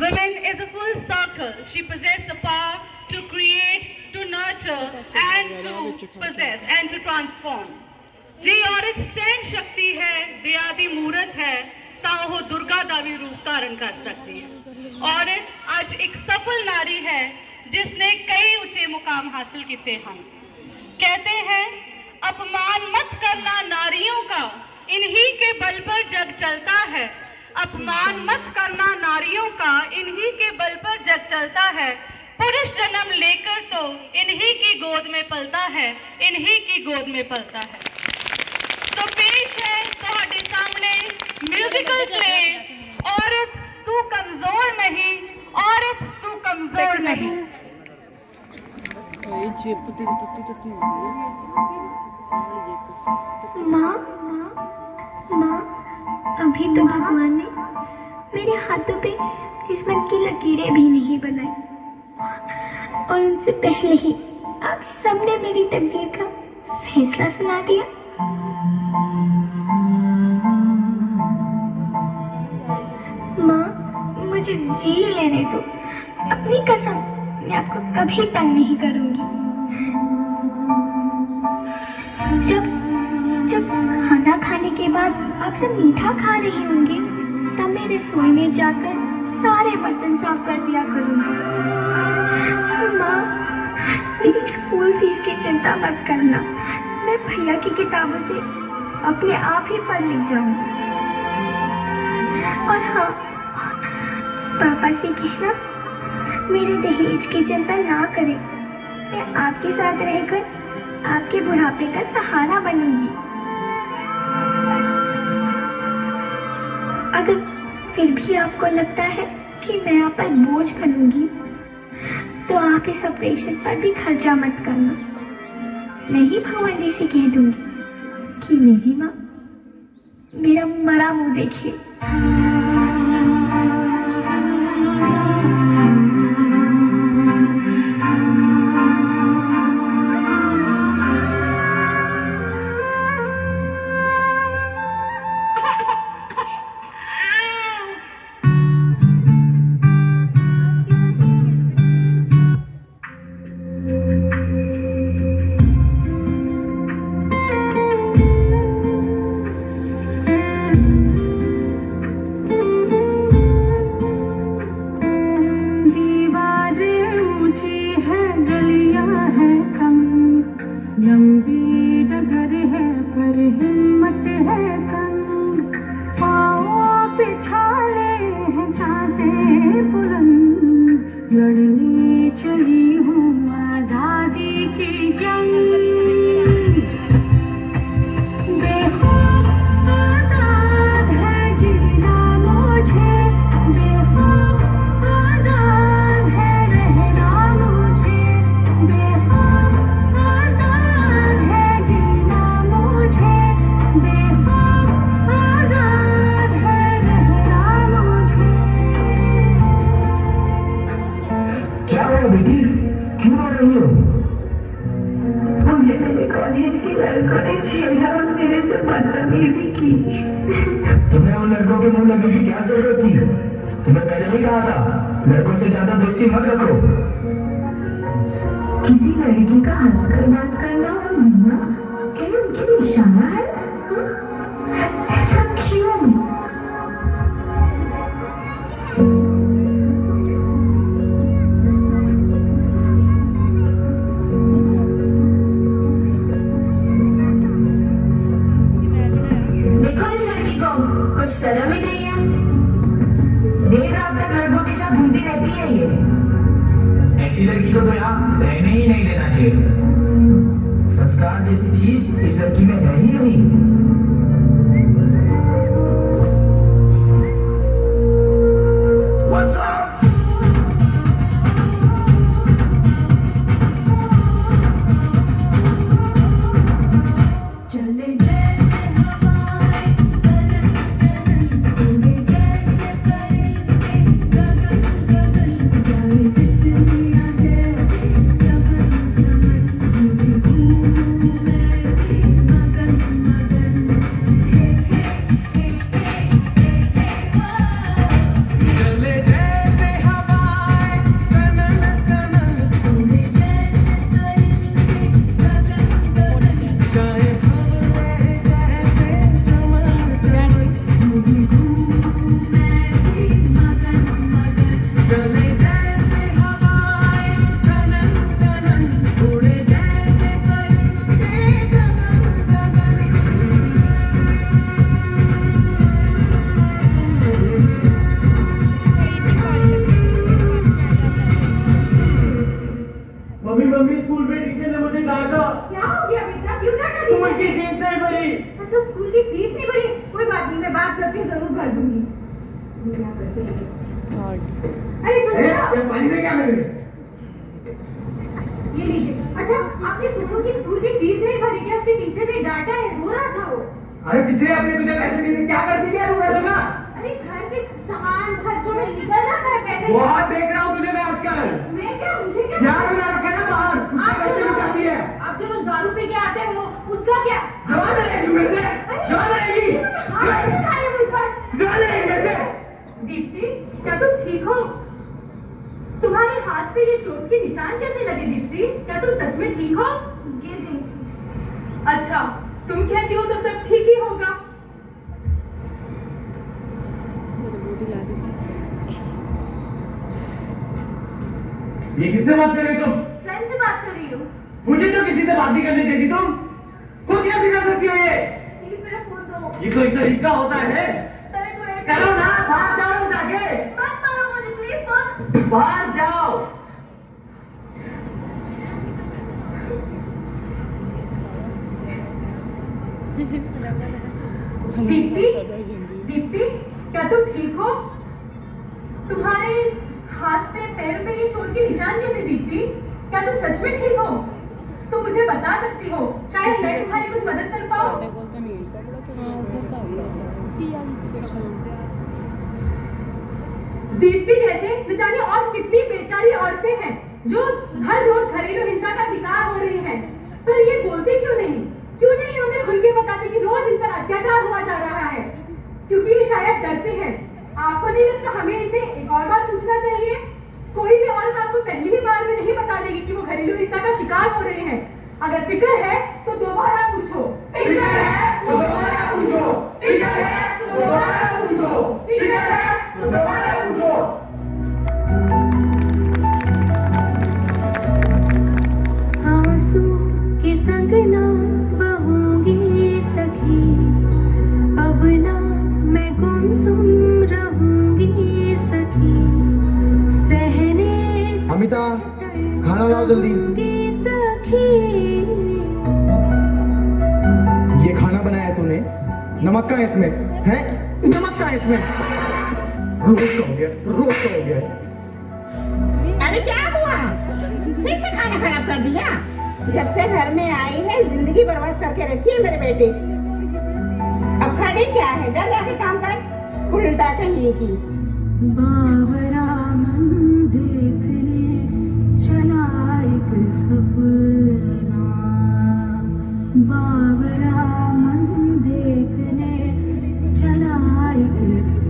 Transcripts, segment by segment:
Women is a full circle. She possesses the power to create, to nurture, and to possess and to transform. जे औरत सहन शक्ति है, दयादी मूरत है, ਤਾਂ ਉਹ दुर्गा ਦਾ भी रूप धारण कर सकती है। औरत आज एक सफल नारी है जिसने कई ऊंचे मुकाम हासिल किए हैं। कहते हैं अपमान मत करना नारियों का, इन्हीं के बल पर जग चलता है। अपमान मत करना नारियों का, इन्हीं के बल पर जग चलता है। पुरुष जन्म लेकर तो इन्हीं की गोद में पलता है, इन्हीं की गोद में पलता है। तो पेश है तुम्हारे सामने म्यूजिकल प्ले औरत तू कमजोर नहीं, औरत तू कमजोर नहीं। माँ माँ, अभी तो भगवान ने मेरे हाथों पे किस्मत की लकीरें भी नहीं बनाई और उनसे पहले ही आप सबने मेरी तकदीर का फैसला सुना दिया। माँ, मुझे जी लेने दो। अपनी कसम, मैं आपको कभी तंग नहीं करूंगी। जब खाना खाने के बाद आप सब मीठा खा रही होंगी, तब मैं रसोई में जाकर सारे बर्तन साफ कर दिया करूंगी। माँ, मेरी स्कूल फीस की चिंता मत करना। मैं भैया की किताबों से अपने आप ही पढ़ लिख जाऊंगी। और हाँ, पापा से कहना मेरे दहेज की चिंता ना करें। मैं आपके साथ रहकर आपके बुढ़ापे का सहारा बनूंगी। अगर फिर भी आपको लगता है कि मैं आप पर बोझ बनूंगी, तो आप इस ऑपरेशन पर भी खर्चा मत करना। मैं ही भगवान जी से कह दूंगी कि मेरी माँ मेरा मरा मुंह देखिए। लंबी डगर है पर हिम्मत है संग, पाँव पिछाले हैं सांसें बुलंद, लड़ने चली हूँ आजादी की जंग। बेखौफ आजाद है जीना मुझे, बेखौफ आजाद है रहना मुझे, बेखौफ आजाद है जीना मुझे, बेखौफ आजाद है रहना मुझे। क्या हुआ बेटी, क्यों रो रही हो? मुझे मेरे कॉलेज के लड़कों ने छेड़ा और मेरे से बदतमीजी की। तुम्हें उन लड़कों के मुंह लगने की क्या जरूरत थी? तुम्हें पहले ही कहा था लड़कों से ज्यादा दोस्ती मत रखो। किसी लड़की का हंसकर बात करना और मिलना क्या उनके लिए इशारा है? हाँ? ऐसा क्यों? देखो इस लड़की को कुछ शर्म ही नहीं है। देर रात तक लड़कों के साथ घूमती रहती है ये। ऐसी लड़की को तो यहाँ रहने ही नहीं देना चाहिए। संस्कार जैसी चीज इस लड़की में है ही नहीं। चले जैसे हवाएं सनन सनन, उड़े जैसे परिंदे गगन गगन, जाए तितलियां जैसे चमन चमन, मुझे घूमूं मैं भी मगन मगन। मम्मी स्कूल में टीचर ने मुझे डांटा। क्या हो गया बेटा, क्यों डांटा स्कूल की टीचर ने? फीस नहीं भरी। अच्छा, स्कूल की फीस नहीं भरी, कोई बात नहीं, मैं बात करके जरूर भर दूंगी। ये क्या करते हैं? अरे सुनो, ये पानी में क्या मिल रही? ये लीजिए। अच्छा, आपने सुनो की स्कूल की फीस नहीं भरी क्या? उसके टीचर ने डांटा है, रो रहा था वो। अरे पिछले हफ्ते तुझे पैसे दिए थे, क्या करती क्या तू पैसे ना? अरे घर के सामान खर्चों में निकल जाता है पैसे। बहुत देख रहा हूँ तुझे मैं आजकल। मैं क्या, मुझे क्या? यार बना रखा है ना बाहर, उससे पैसे उठाती है। आप जो रोज दारू पी के आते हैं वो, उसका क्या? जवान रहेगी तू मेरे से? जवान रहेगी? हाँ, दिखाइए मुझ पर। जवान रहेगी मेरे से? दीप्ति, क्या तुम ठीक हो? तुम्हारे हाथ पे ये चोट के निशान कैसे लगे दीप्ति? क्या तुम सच में ठीक हो? जी जी। अच्छा, तुम कहती हो तो सब ठीक ही होगा। ये किससे बात कर रही तुम? फ्रेंड से बात कर रही हूँ। मुझे तो किसी से बात नहीं करनी देती तुम। खुद कैसे कर सकती हो ये? प्लीज मेरा फोन दो। ये कोई तरीका होता है? तभी थोड़े करो ना, बाहर जाओ जाके। मत मारो मुझे प्लीज, मत। बाहर जाओ। दीप्ति, दीप्ति, क्या तुम ठीक हो? तुम्हारे हाथ पे पैर पे ये चोट के निशान कैसे दीप्ति? क्या तुम सच में ठीक हो? तुम मुझे बता सकती हो, शायद मैं तुम्हारी कुछ मदद कर पाऊँ। दीप्ति जैसे न जाने और कितनी बेचारी औरतें हैं जो हर रोज घरेलू हिंसा का शिकार हो रही हैं, पर ये बोलती क्यों नहीं? क्यों नहीं हमें खुल के बताते कि रोज इन पर अत्याचार हुआ जा रहा है? क्योंकि ये शायद डरते हैं। आपको नहीं लगता हमें इसे एक और बार पूछना चाहिए? कोई भी औरत आपको पहली ही बार में नहीं बता देगी कि वो घरेलू हिंसा का शिकार हो रहे हैं। अगर फिक्र है तो दोबारा पूछो। फिक्र है तो दोबारा पूछो। फिक्र है तो दोबारा पूछो। फिक्र है तो दोबारा पूछो। आंसू के संग ना बहूंगी सखी, अब ना मैं गुमसुम रहूंगी सखी, सहने अमिता, खाना लाओ जल्दी। सखी। ये खाना बनाया है तूने? नमक का है इसमें? है? नमक का है इसमें? रोज का हो गया, रोज का हो गया। अरे क्या हुआ? फिर से खाना खराब कर दिया? जब से घर में आई है जिंदगी बर्बाद करके रखी है मेरे बेटे। अब खड़ी क्या है? जा जाके काम कर, उल्टा कहीं की। बावरा मन देखने चला एक सपना, बावरा मन देखने चला एक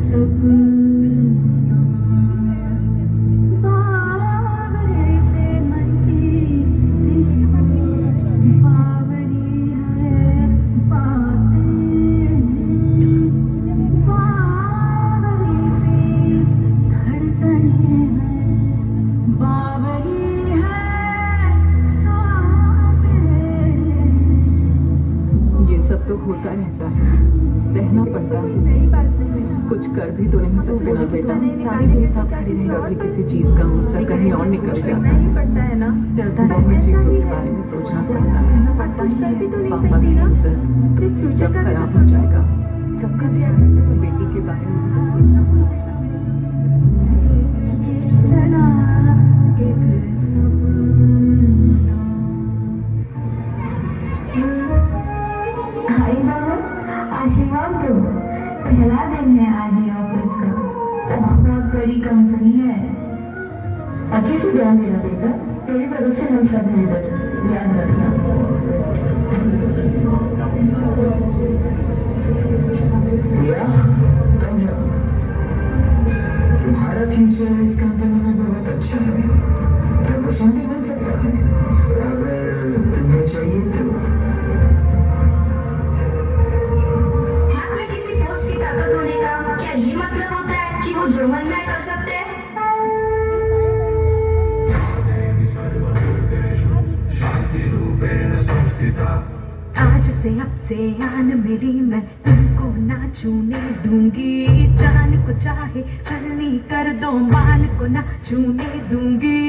सपना, बावरे से मन की दिल बावरी है बातें, बावरी से धड़कने हैं, बावरी है सांसें। ये सब तो होता रहता है, सहना पड़ता है। कुछ कर भी तो नहीं सकते ना बेटा। सारी दिन साथ खड़ी नहीं कभी किसी चीज का गुस्सा कहीं और निकल जाता है ना। बहुत चीजों के बारे में सोचना पड़ता है, सहना पड़ता है। पापा की इज्जत तो सब खराब हो जाएगा। सबका ध्यान रखते हुए बेटी के बारे में भी तो सोचना पड़ता है। चला एक सपना। हाय बाबा, आशीर्वाद दो। पहला दिन है आज ये ऑफिस का, बहुत बड़ी कंपनी है। अच्छे से ध्यान देना बेटा, तेरी वजह से हम सब हैं इधर, याद रखना। भैया, तुम जाओ। तुम्हारा फ्यूचर इस कंपनी में बहुत अच्छा है, प्रमोशन भी मिल सकता है अगर तुम्हें चाहिए तो। हाथ में किसी पोस्ट की ताकत होने का क्या ये मतलब होता है कि वो जो मन में कर सकते हैं? आज से अब से आन मेरी मैं तुमको ना छूने दूंगी, जान को चाहे चलनी कर दो मान को ना छूने दूंगी।